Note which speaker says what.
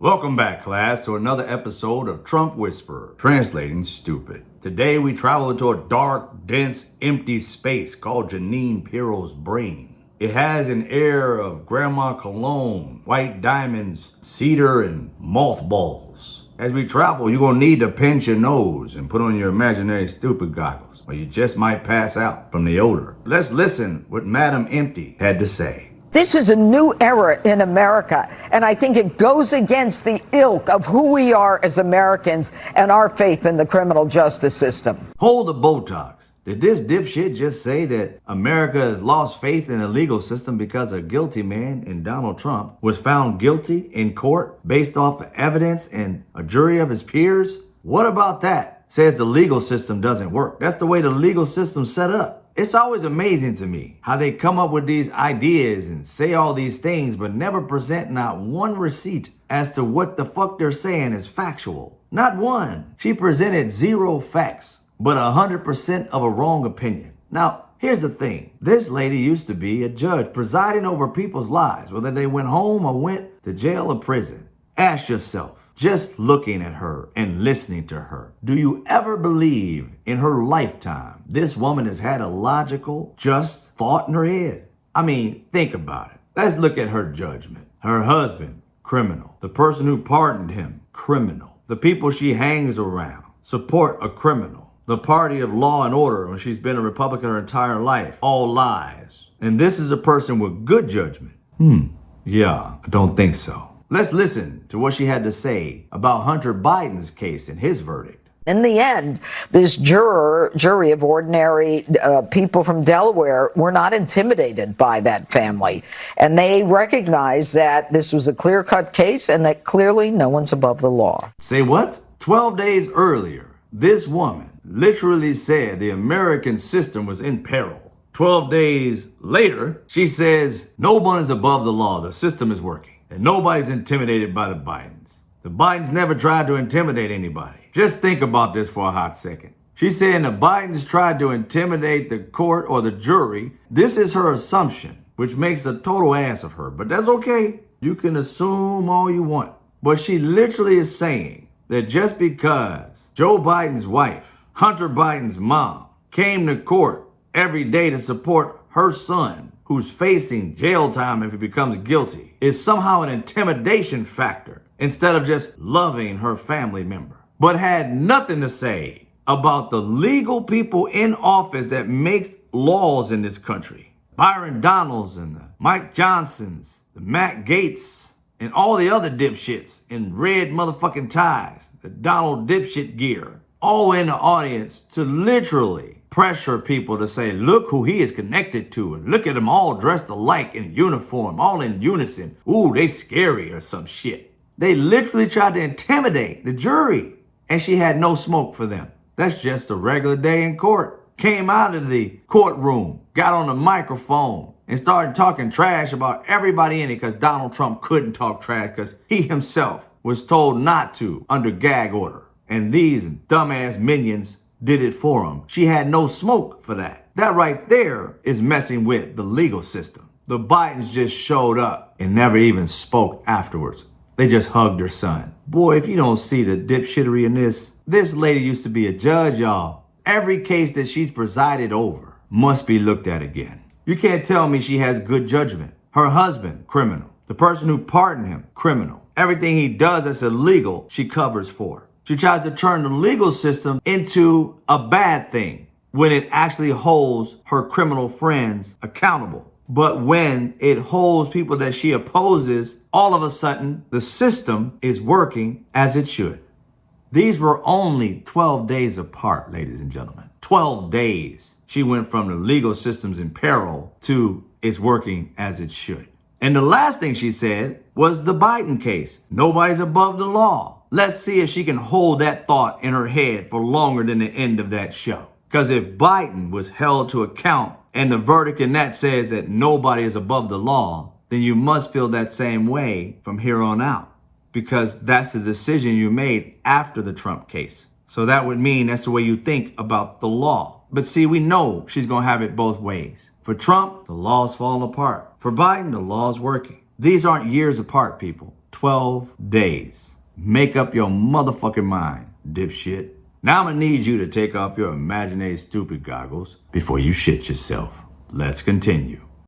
Speaker 1: Welcome back, class, to another episode of Trump Whisperer, translating stupid. Today we travel into a dark, dense, empty space called Janine Pirro's brain. It has an air of grandma cologne, white diamonds, cedar, and mothballs. As we travel, you're gonna need to pinch your nose and put on your imaginary stupid goggles, or you just might pass out from the odor. Let's listen what Madam Empty had to say.
Speaker 2: This is a new era in America, and I think it goes against the ilk of who we are as Americans and our faith in the criminal justice system.
Speaker 1: Hold the Botox. Did this dipshit just say that America has lost faith in the legal system because a guilty man in Donald Trump was found guilty in court based off of evidence and a jury of his peers? What about that? Says the legal system doesn't work. That's the way the legal system's set up. It's always amazing to me how they come up with these ideas and say all these things, but never present not one receipt as to what the fuck they're saying is factual. Not one. She presented zero facts, but 100% of a wrong opinion. Now, here's the thing. This lady used to be a judge presiding over people's lives, whether they went home or went to jail or prison. Ask yourself, just looking at her and listening to her, do you ever believe in her lifetime this woman has had a logical, just thought in her head? I mean, think about it. Let's look at her judgment. Her husband, criminal. The person who pardoned him, criminal. The people she hangs around, support a criminal. The party of law and order when she's been a Republican her entire life, all lies. And this is a person with good judgment. Yeah, I don't think so. Let's listen to what she had to say about Hunter Biden's case and his verdict.
Speaker 2: In the end, this jury of ordinary people from Delaware were not intimidated by that family. And they recognized that this was a clear-cut case and that clearly no one's above the law.
Speaker 1: Say what? 12 days earlier, this woman literally said the American system was in peril. 12 days later, she says no one is above the law. The system is working. And nobody's intimidated by the Bidens. The Bidens never tried to intimidate anybody. Just think about this for a hot second. She's saying the Bidens tried to intimidate the court or the jury. This is her assumption, which makes a total ass of her. But that's okay. You can assume all you want. But she literally is saying that just because Joe Biden's wife, Hunter Biden's mom, came to court every day to support her son, who's facing jail time if he becomes guilty, is somehow an intimidation factor instead of just loving her family member, but had nothing to say about the legal people in office that makes laws in this country. Byron Donalds and the Mike Johnsons, the Matt Gaetz, and all the other dipshits in red motherfucking ties, the Donald dipshit gear, all in the audience to literally pressure people to say, look who he is connected to, and look at them all dressed alike in uniform, all in unison. Ooh, they scary or some shit. They literally tried to intimidate the jury, and she had no smoke for them. That's just a regular day in court. Came out of the courtroom, got on the microphone, and started talking trash about everybody in it because Donald Trump couldn't talk trash because he himself was told not to under gag order. And these dumbass minions did it for him. She had no smoke for that. That right there is messing with the legal system. The Bidens just showed up and never even spoke afterwards. They just hugged her son. Boy, if you don't see the dipshittery in this lady used to be a judge, y'all. Every case that she's presided over must be looked at again. You can't tell me she has good judgment. Her husband, criminal. The person who pardoned him, criminal. Everything he does that's illegal, she covers for. She tries to turn the legal system into a bad thing when it actually holds her criminal friends accountable. But when it holds people that she opposes, all of a sudden, the system is working as it should. These were only 12 days apart, ladies and gentlemen. 12 days. She went from the legal system's in peril to it's working as it should. And the last thing she said was the Biden case. Nobody's above the law. Let's see if she can hold that thought in her head for longer than the end of that show. Because if Biden was held to account and the verdict in that says that nobody is above the law, then you must feel that same way from here on out. Because that's the decision you made after the Trump case. So that would mean that's the way you think about the law. But see, we know she's going to have it both ways. For Trump, the law's falling apart. For Biden, the law's working. These aren't years apart, people. 12 days. Make up your motherfucking mind, dipshit. Now I'm gonna need you to take off your Imaginary Stoopid Goggles before you shit yourself. Let's continue.